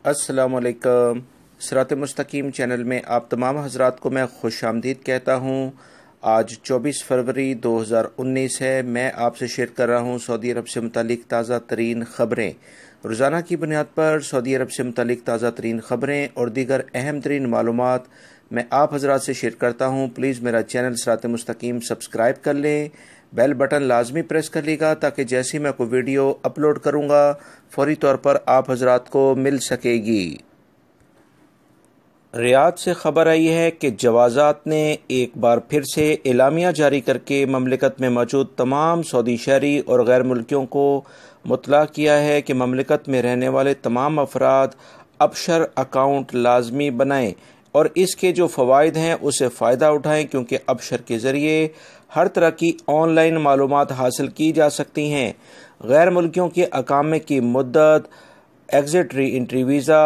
السلام علیکم۔ صراط مستقیم چینل میں آپ تمام حضرات کو میں خوش آمدید کہتا ہوں۔ آج 24 فروری 2019 ہے۔ میں آپ سے شیئر کر رہا ہوں سعودی عرب سے متعلق تازہ ترین خبریں۔ روزانہ کی بنیاد پر سعودی عرب سے متعلق تازہ ترین خبریں اور دیگر اہم ترین معلومات میں آپ حضرات سے شیئر کرتا ہوں۔ پلیز میرا چینل صراط مستقیم سبسکرائب کر لیں، بیل بٹن لازمی پریس کر لیے گا تاکہ جیسی میں کوئی ویڈیو اپلوڈ کروں گا فوری طور پر آپ حضرات کو مل سکے گی۔ ریاض سے خبر آئی ہے کہ جوازات نے ایک بار پھر سے اعلامیہ جاری کر کے مملکت میں موجود تمام سعودی شہری اور غیر ملکیوں کو مطلع کیا ہے کہ مملکت میں رہنے والے تمام افراد ابشر اکاؤنٹ لازمی بنائیں اور اس کے جو فوائد ہیں اسے فائدہ اٹھائیں، کیونکہ ابشر کے ذریعے ہر طرح کی آن لائن معلومات حاصل کی جا سکتی ہیں۔ غیر ملکیوں کے اقامے کی مدت، ایگزٹ ری انٹری ویزا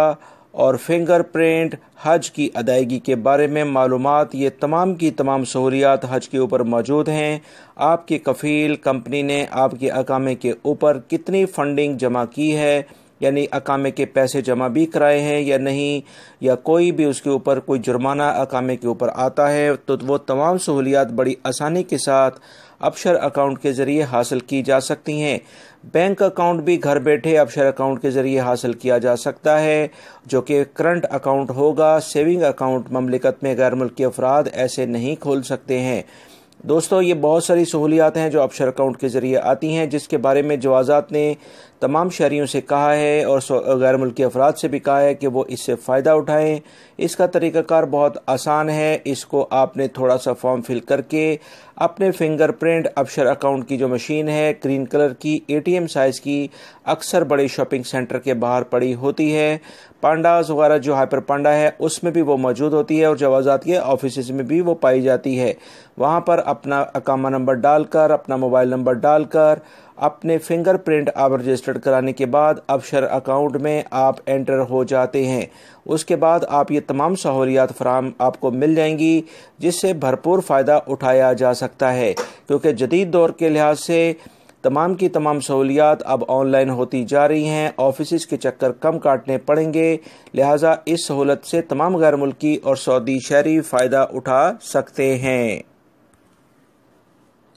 اور فنگر پرنٹ، حج کی ادائیگی کے بارے میں معلومات، یہ تمام کی تمام سہولیات حج کے اوپر موجود ہیں۔ آپ کی کفیل کمپنی نے آپ کے اقامے کے اوپر کتنی فنڈنگ جمع کی ہے، یعنی اقامے کے پیسے جمع بھی کرائے ہیں یا نہیں، یا کوئی بھی اس کے اوپر کوئی جرمانہ اقامے کے اوپر آتا ہے، تو وہ تمام سہولیات بڑی آسانی کے ساتھ ابشر اکاؤنٹ کے ذریعے حاصل کی جا سکتی ہیں۔ بینک اکاؤنٹ بھی گھر بیٹھے ابشر اکاؤنٹ کے ذریعے حاصل کیا جا سکتا ہے، جو کہ کرنٹ اکاؤنٹ ہوگا۔ سیونگ اکاؤنٹ مملکت میں غیر ملکی افراد ایسے نہیں کھول سکتے ہیں۔ دوستو، یہ بہت ساری سہولیات ہیں جو ابشر اکاؤنٹ کے ذریعے آتی ہیں، جس کے بارے میں جوازات نے تمام شہریوں سے کہا ہے اور غیر ملکی افراد سے بھی کہا ہے کہ وہ اس سے فائدہ اٹھائیں۔ اس کا طریقہ کار بہت آسان ہے۔ اس کو آپ نے تھوڑا سا فارم فل کر کے اپنے فنگر پرنٹ ابشر اکاؤنٹ کی جو مشین ہے گرین کلر کی ATM سائز کی، اکثر بڑے شاپنگ سینٹر کے باہر پڑی ہوتی ہے، پانڈاز وغیرہ جو ہائپر پانڈا ہے اس میں بھی وہ موجود ہوتی ہے، اور جوازات کے آفیسز میں بھی وہ پائی جاتی ہے۔ وہاں پر اپنا اقامہ نمبر ڈال کر، اپنا موبائل نمبر ڈال کر، اپنے فنگر پرنٹ آپ رجسٹرڈ کرانے کے بعد ابشر اکاؤنٹ میں آپ انٹر ہو جاتے ہیں۔ اس کے بعد آپ یہ تمام سہولیات فراہم آپ کو مل جائیں گی، جس سے بھرپور فائدہ اٹھایا جا سکتا ہے، کیونکہ جدید دور کے لحاظ سے تمام کی تمام سہولیات اب آن لائن ہوتی جا رہی ہیں، آفیسز کے چکر کم کاٹنے پڑیں گے، لہٰذا اس سہولت سے تمام غیر ملکی اور سعودی شہری فائدہ اٹھا سکتے ہیں۔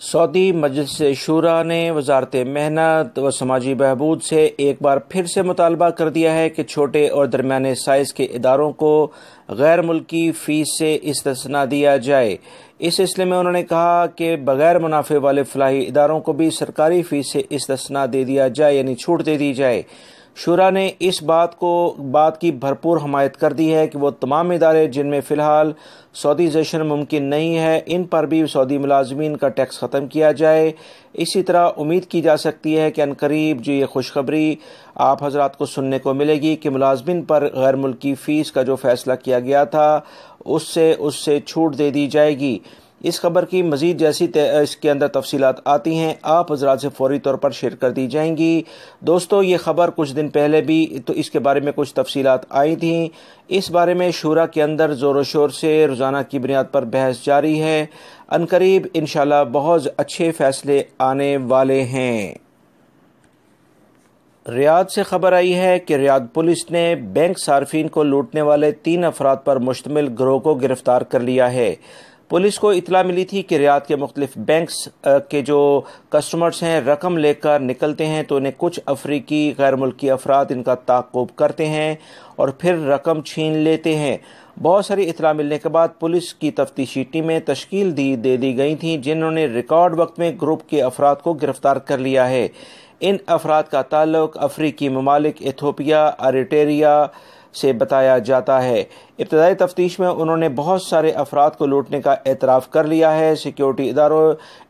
سعودی مجلس شورا نے وزارت محنت و سماجی بہبود سے ایک بار پھر سے مطالبہ کر دیا ہے کہ چھوٹے اور درمیانے سائز کے اداروں کو غیر ملکی فیس سے استثناء دیا جائے۔ اس سلسلے میں انہوں نے کہا کہ بغیر منافع والے فلاحی اداروں کو بھی سرکاری فیس سے استثناء دے دیا جائے، یعنی چھوٹ دے دی جائے۔ شورا نے اس بات کی بھرپور حمایت کر دی ہے کہ وہ تمام ادارے جن میں فی الحال سعودیزیشن ممکن نہیں ہے، ان پر بھی سعودی ملازمین کا ٹیکس ختم کیا جائے۔ اسی طرح امید کی جا سکتی ہے کہ عنقریب جو یہ خوشخبری آپ حضرات کو سننے کو ملے گی کہ ملازمین پر غیر ملکی فیس کا جو فیصلہ کیا گیا تھا اس سے چھوٹ دے دی جائے گی۔ اس خبر کی مزید جیسی اس کے اندر تفصیلات آتی ہیں آپ حضرات سے فوری طور پر شیئر کر دی جائیں گی۔ دوستو، یہ خبر کچھ دن پہلے بھی تو اس کے بارے میں کچھ تفصیلات آئی تھیں۔ اس بارے میں شورا کے اندر زور و شور سے روزانہ کی بنیاد پر بحث جاری ہے۔ عنقریب انشاءاللہ بہت اچھے فیصلے آنے والے ہیں۔ ریاض سے خبر آئی ہے کہ ریاض پولیس نے بینک صارفین کو لوٹنے والے 3 افراد پر مشتمل گروہ کو گرفتار کر لیا ہے۔ پولیس کو اطلاع ملی تھی کہ ریاض کے مختلف بینکس کے جو کسٹمرز ہیں رقم لے کر نکلتے ہیں تو انہیں کچھ افریقی غیر ملکی افراد ان کا تعاقب کرتے ہیں اور پھر رقم چھین لیتے ہیں۔ بہت ساری اطلاع ملنے کے بعد پولیس کی تفتیشی ٹیمیں تشکیل دے دی گئی تھیں، جنہوں نے ریکارڈ وقت میں گروپ کے افراد کو گرفتار کر لیا ہے۔ ان افراد کا تعلق افریقی ممالک ایتھوپیا، اریٹریا سے بتایا جاتا ہے۔ ابتدائی تفتیش میں انہوں نے بہت سارے افراد کو لوٹنے کا اعتراف کر لیا ہے۔ سیکیورٹی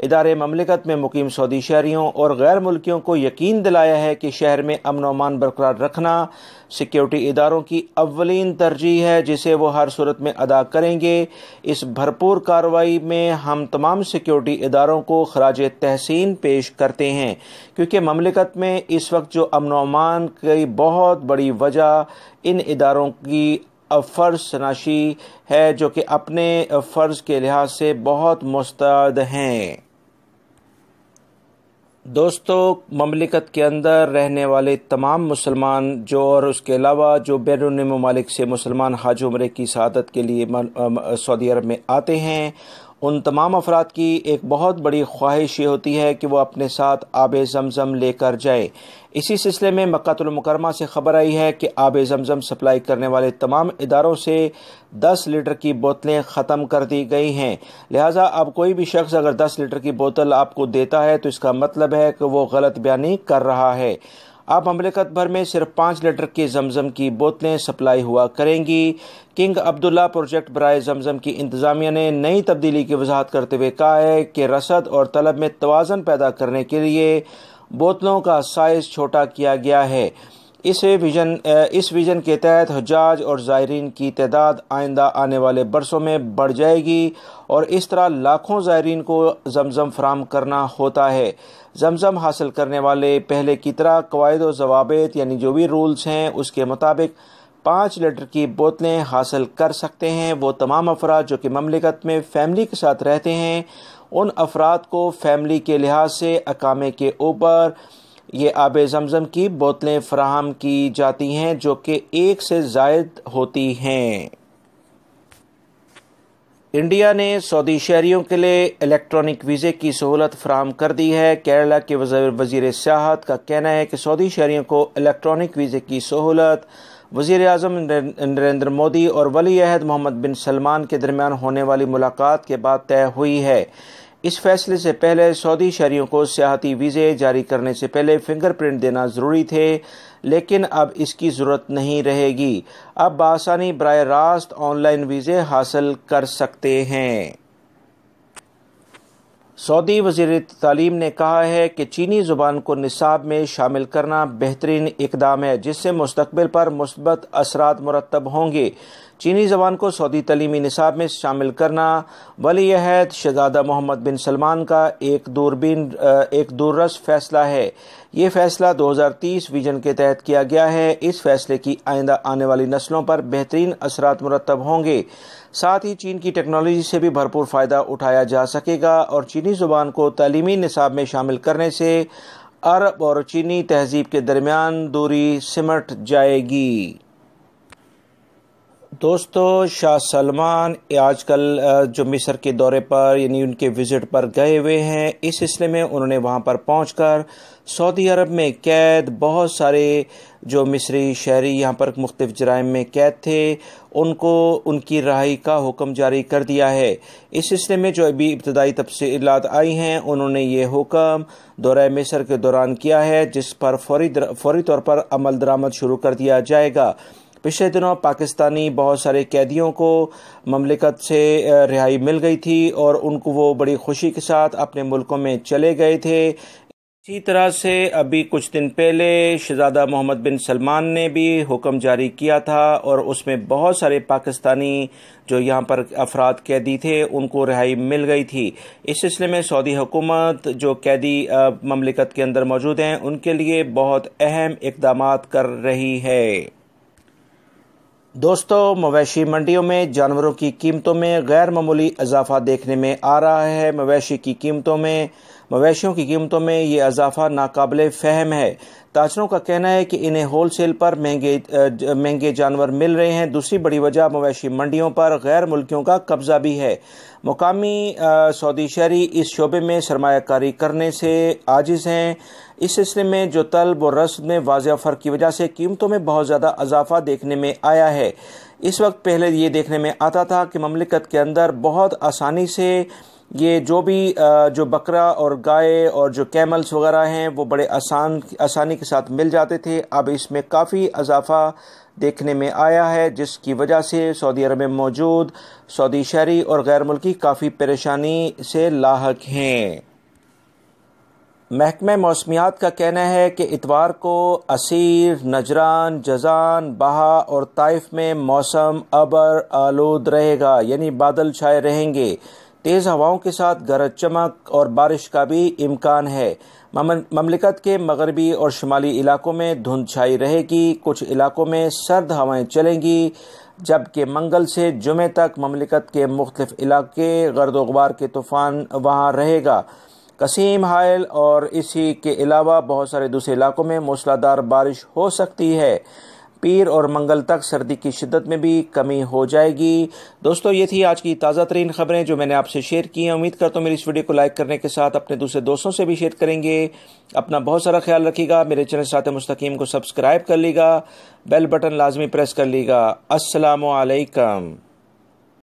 ادارے مملکت میں مقیم سعودی شہریوں اور غیر ملکیوں کو یقین دلایا ہے کہ شہر میں امن و امان برقرار رکھنا سیکیورٹی اداروں کی اولین ترجیح ہے، جسے وہ ہر صورت میں ادا کریں گے۔ اس بھرپور کارروائی میں ہم تمام سیکیورٹی اداروں کو خراج تحسین پیش کرتے ہیں، کیونکہ مملکت میں اس وقت جو امن و امان کی بہت بڑی وجہ ان اداروں کی فرض شناسی ہے، جو کہ اپنے فرض کے لحاظ سے بہت مستعد ہیں۔ دوستو، مملکت کے اندر رہنے والے تمام مسلمان اور اس کے علاوہ جو بیرون ممالک سے مسلمان حج عمرے کی سعادت کے لیے سعودی عرب میں آتے ہیں، ان تمام افراد کی ایک بہت بڑی خواہش یہ ہوتی ہے کہ وہ اپنے ساتھ آب زمزم لے کر جائیں۔ اسی سلسلے میں مکہ المکرمہ سے خبر آئی ہے کہ آب زمزم سپلائی کرنے والے تمام اداروں سے 10 لیٹر کی بوتلیں ختم کر دی گئی ہیں، لہٰذا اب کوئی بھی شخص اگر 10 لیٹر کی بوتل آپ کو دیتا ہے تو اس کا مطلب ہے کہ وہ غلط بیانی کر رہا ہے۔ اب مملکت بھر میں صرف 5 لیٹر کی زمزم کی بوتلیں سپلائی ہوا کریں گی۔ کنگ عبداللہ پروجیکٹ برائے زمزم کی انتظامیہ نے نئی تبدیلی کی وضاحت کرتے ہوئے کہا ہے کہ رسد اور طلب میں توازن پیدا کرنے کے لیے بوتلوں کا سائز چھوٹا کیا گیا ہے۔ اس ویژن کے تحت حجاج اور زائرین کی تعداد آئندہ آنے والے برسوں میں بڑھ جائے گی اور اس طرح لاکھوں زائرین کو زمزم فراہم کرنا ہوتا ہے۔ زمزم حاصل کرنے والے پہلے کی طرح قواعد و ضوابط یعنی جو بھی رولز ہیں اس کے مطابق 5 لیٹر کی بوتلیں حاصل کر سکتے ہیں۔ وہ تمام افراد جو کہ مملکت میں فیملی کے ساتھ رہتے ہیں، ان افراد کو فیملی کے لحاظ سے اقامے کے اوپر یہ آب زمزم کی بوتلیں فراہم کی جاتی ہیں جو کہ 1 سے زائد ہوتی ہیں۔ انڈیا نے سعودی شہریوں کے لیے الیکٹرانک ویزے کی سہولت فراہم کر دی ہے۔ کیرلا کے وزیر سیاحت کا کہنا ہے کہ سعودی شہریوں کو الیکٹرانک ویزے کی سہولت وزیر اعظم نریندر مودی اور ولی عہد محمد بن سلمان کے درمیان ہونے والی ملاقات کے بعد طے ہوئی ہے۔ اس فیصلے سے پہلے سعودی شہریوں کو سیاحتی ویزے جاری کرنے سے پہلے فنگر پرنٹ دینا ضروری تھے، لیکن اب اس کی ضرورت نہیں رہے گی۔ اب بآسانی براہ راست آن لائن ویزے حاصل کر سکتے ہیں۔ سعودی وزیر تعلیم نے کہا ہے کہ چینی زبان کو نصاب میں شامل کرنا بہترین اقدام ہے جس سے مستقبل پر مثبت اثرات مرتب ہوں گے۔ چینی زبان کو سعودی تعلیمی نصاب میں شامل کرنا ولی عہد شہزادہ محمد بن سلمان کا ایک دوررس فیصلہ ہے۔ یہ فیصلہ 2030 ویژن کے تحت کیا گیا ہے۔ اس فیصلے کی آئندہ آنے والی نسلوں پر بہترین اثرات مرتب ہوں گے، ساتھ ہی چین کی ٹیکنالوجی سے بھی بھرپور فائدہ اٹھایا جا سکے گا اور چینی زبان کو تعلیمی نصاب میں شامل کرنے سے عرب اور چینی تہذیب کے درمیان دوری سمٹ جائے گی۔ دوستو، شاہ سلمان آج کل جو مصر کے دورے پر یعنی ان کے وزٹ پر گئے ہوئے ہیں، اس سلسلے میں انہوں نے وہاں پر پہنچ کر سعودی عرب میں قید بہت سارے جو مصری شہری یہاں پر مختلف جرائم میں قید تھے ان کو ان کی رہائی کا حکم جاری کر دیا ہے۔ اس سلسلے میں جو ابھی ابتدائی تفصیلات آئی ہیں، انہوں نے یہ حکم دورہ مصر کے دوران کیا ہے جس پر فوری طور پر عمل درآمد شروع کر دیا جائے گا۔ پچھلے دنوں پاکستانی بہت سارے قیدیوں کو مملکت سے رہائی مل گئی تھی اور ان کو وہ بڑی خوشی کے ساتھ اپنے ملکوں میں چلے گئے تھے۔ اسی طرح سے ابھی کچھ دن پہلے شہزادہ محمد بن سلمان نے بھی حکم جاری کیا تھا اور اس میں بہت سارے پاکستانی جو یہاں پر افراد قیدی تھے ان کو رہائی مل گئی تھی۔ اس سلسلے میں سعودی حکومت جو قیدی مملکت کے اندر موجود ہیں ان کے لیے بہت اہم اقدامات کر رہی ہے۔ دوستو، مویشی منڈیوں میں جانوروں کی قیمتوں میں غیر معمولی اضافہ دیکھنے میں آ رہا ہے۔ مویشیوں کی قیمتوں میں یہ اضافہ ناقابل فہم ہے۔ تاجروں کا کہنا ہے کہ انہیں ہول سیل پر مہنگے جانور مل رہے ہیں۔ دوسری بڑی وجہ مویشی منڈیوں پر غیر ملکیوں کا قبضہ بھی ہے۔ مقامی سعودی شہری اس شعبے میں سرمایہ کاری کرنے سے عاجز ہیں۔ اس سلسلے میں جو طلب و رسد میں واضح فرق کی وجہ سے قیمتوں میں بہت زیادہ اضافہ دیکھنے میں آیا ہے۔ اس وقت پہلے یہ دیکھنے میں آتا تھا کہ مملکت کے اندر بہت آسانی سے یہ جو بکرا اور گائے اور جو کیملز وغیرہ ہیں وہ بڑے آسانی کے ساتھ مل جاتے تھے۔ اب اس میں کافی اضافہ دیکھنے میں آیا ہے جس کی وجہ سے سعودی عرب میں موجود سعودی شہری اور غیر ملکی کافی پریشانی سے لاحق ہیں۔ محکمہ موسمیات کا کہنا ہے کہ اتوار کو عسیر، نجران، جازان، بہا اور طائف میں موسم ابر آلود رہے گا، یعنی بادل چھائے رہیں گے۔ تیز ہواؤں کے ساتھ گرج چمک اور بارش کا بھی امکان ہے۔ مملکت کے مغربی اور شمالی علاقوں میں دھند چھائی رہے گی، کچھ علاقوں میں سرد ہوائیں چلیں گی، جبکہ منگل سے جمعے تک مملکت کے مختلف علاقے گرد و غبار کے طوفان وہاں رہے گا۔ قسیم حائل اور اسی کے علاوہ بہت سارے دوسرے علاقوں میں موسلادھار بارش ہو سکتی ہے۔ پیر اور منگل تک سردی کی شدت میں بھی کمی ہو جائے گی۔ دوستو، یہ تھی آج کی تازہ ترین خبریں جو میں نے آپ سے شیئر کی ہیں۔ امید کرتا ہوں میری اس ویڈیو کو لائک کرنے کے ساتھ اپنے دوسرے دوستوں سے بھی شیئر کریں گے۔ اپنا بہت سارا خیال رکھیے گا۔ میرے چینل سرات مستقیم کو سبسکرائب کر لیے گا، بیل بٹن لازمی پریس کر لیے گا۔ السلام علیکم۔